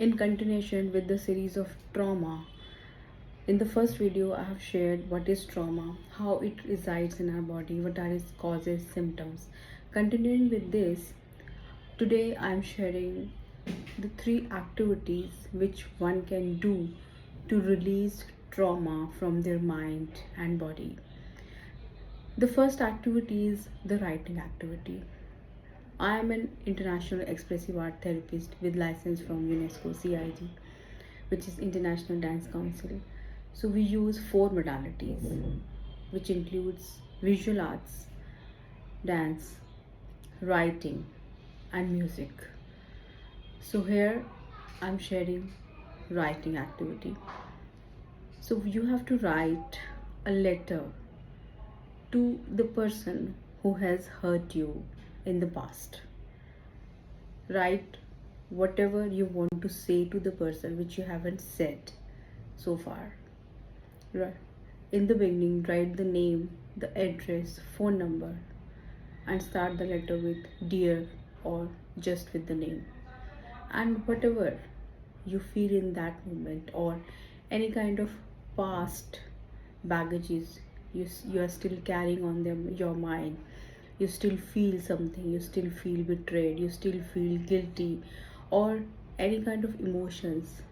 In continuation with the series of trauma, in the first video I have shared what is trauma, how it resides in our body, what are its causes, symptoms. Continuing with this, today I am sharing the 3 activities which one can do to release trauma from their mind and body. The first activity is the writing activity. I am an international expressive art therapist with license from UNESCO CIG, which is International Dance Council. So we use 4 modalities, which includes visual arts, dance, writing, and music. So here I'm sharing writing activity. So you have to write a letter to the person who has hurt you in the past. Write whatever you want to say to the person which you haven't said so far. In the beginning, write the name, the address, phone number, and start the letter with dear or just with the name. And whatever you feel in that moment, or any kind of past baggages you are still carrying on them your mind, you still feel something, you still feel betrayed, you still feel guilty, or any kind of emotions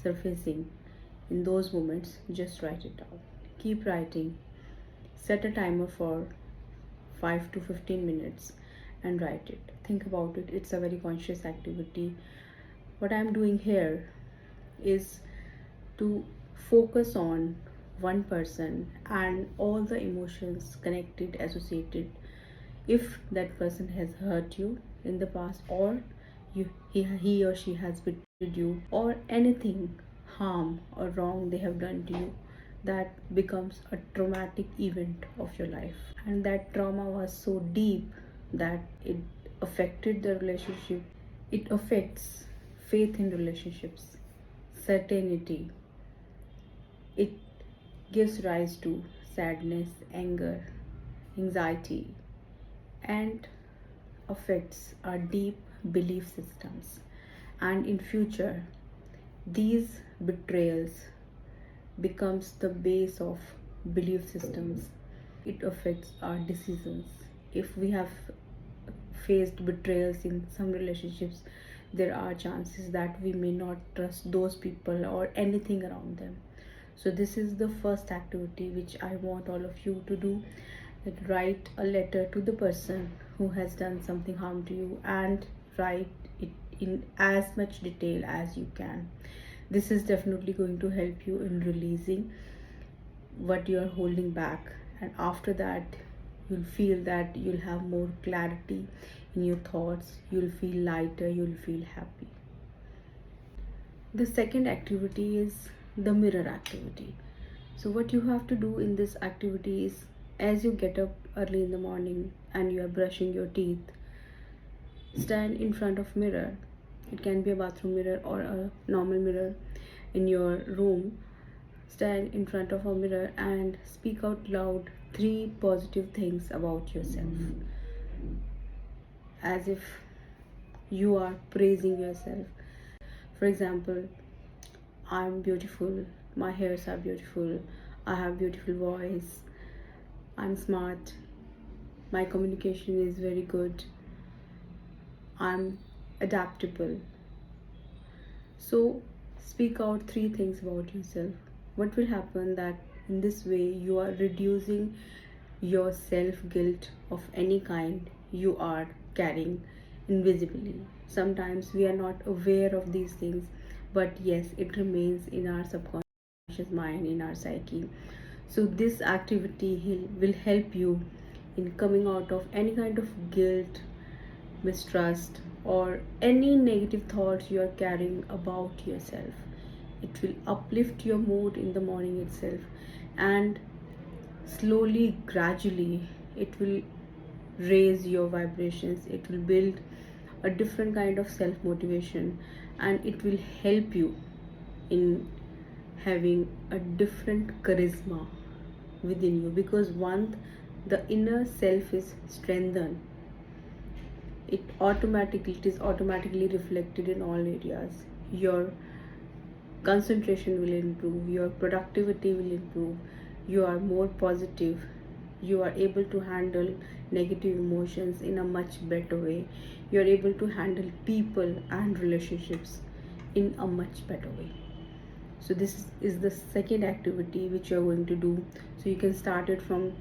surfacing in those moments, just write it down. Keep writing. Set a timer for 5 to 15 minutes and write it. Think about it. It's a very conscious activity. What I'm doing here is to focus on one person and all the emotions connected, associated. If that person has hurt you in the past, or he or she has betrayed you, or anything harm or wrong they have done to you, that becomes a traumatic event of your life. And that trauma was so deep that it affected the relationship. It affects faith in relationships, certainty. It gives rise to sadness, anger, anxiety, and affects our deep belief systems. And in future, these betrayals becomes the base of belief systems. It affects our decisions. If we have faced betrayals in some relationships, there are chances that we may not trust those people or anything around them. So this is the first activity which I want all of you to do, that write a letter to the person who has done something harm to you, and write it in as much detail as you can. This is definitely going to help you in releasing what you are holding back, and after that you'll feel that you'll have more clarity in your thoughts, you'll feel lighter, you'll feel happy. The second activity is the mirror activity. So what you have to do in this activity is, as you get up early in the morning and you are brushing your teeth, stand in front of mirror. It can be a bathroom mirror or a normal mirror in your room. Stand in front of a mirror and speak out loud 3 positive things about yourself, as if you are praising yourself. For example, I'm beautiful, my hairs are beautiful, I have beautiful voice, I'm smart, my communication is very good, I'm adaptable. So speak out 3 things about yourself. What will happen that in this way you are reducing your self guilt of any kind you are carrying invisibly. Sometimes we are not aware of these things, but yes, it remains in our subconscious mind, in our psyche. So this activity will help you in coming out of any kind of guilt, mistrust, or any negative thoughts you are carrying about yourself. It will uplift your mood in the morning itself, and slowly, gradually, it will raise your vibrations. It will build a different kind of self motivation, and it will help you in having a different charisma within you, because once the inner self is strengthened, it is automatically reflected in all areas. your concentration will improve, your productivity will improve, you are more positive, you are able to handle negative emotions in a much better way, you are able to handle people and relationships in a much better way. So this is the second activity which you are going to do. So you can start it from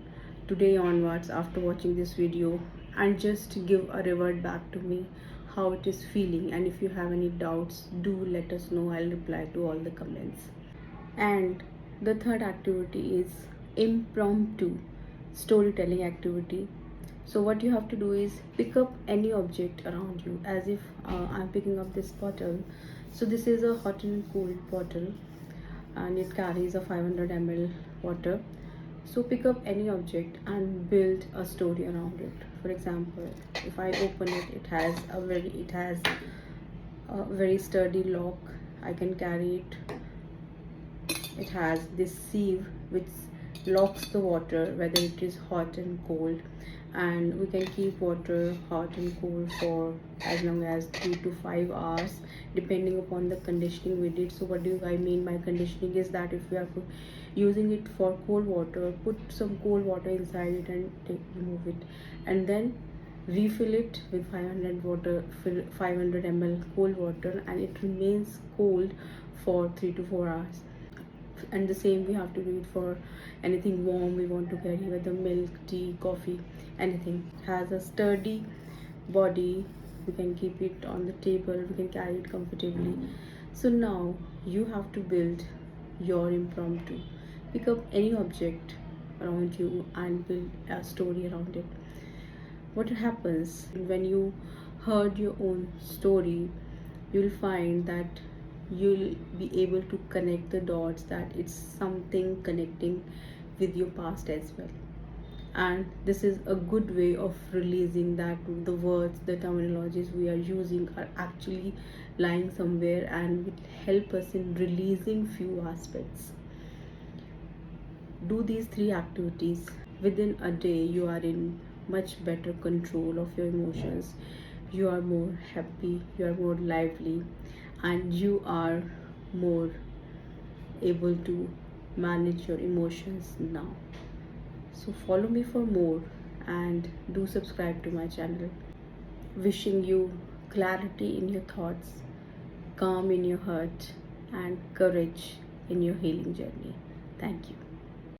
today onwards after watching this video, and just give a revert back to me how it is feeling, and if you have any doubts, do let us know. I'll reply to all the comments. And the third activity is impromptu storytelling activity. So what you have to do is pick up any object around you, as if I'm picking up this bottle. So this is a hot and cold bottle, and it carries a 500 ml water. So pick up any object and build a story around it. For example, if I open it, it has a very sturdy lock. I can carry it. It has this sieve which locks the water whether it is hot and cold, and we can keep water hot and cold for as long as 3 to 5 hours depending upon the conditioning we did. So what do I mean by conditioning is that if we are using it for cold water, put some cold water inside it and remove it, and then refill it with 500 ml cold water, and it remains cold for 3 to 4 hours. And the same we have to do it for anything warm we want to carry, whether milk, tea, coffee, anything. Has a sturdy body, we can keep it on the table, we can carry it comfortably. So now you have to build your impromptu. Pick up any object around you and build a story around it. What happens when you heard your own story, you'll find that you'll be able to connect the dots, that it's something connecting with your past as well. And this is a good way of releasing that the words, the terminologies we are using are actually lying somewhere, and will help us in releasing few aspects. Do these three activities. Within a day you are in much better control of your emotions, you are more happy, you are more lively, and you are more able to manage your emotions now. So follow me for more, and do subscribe to my channel. Wishing you clarity in your thoughts, calm in your heart, and courage in your healing journey. Thank you.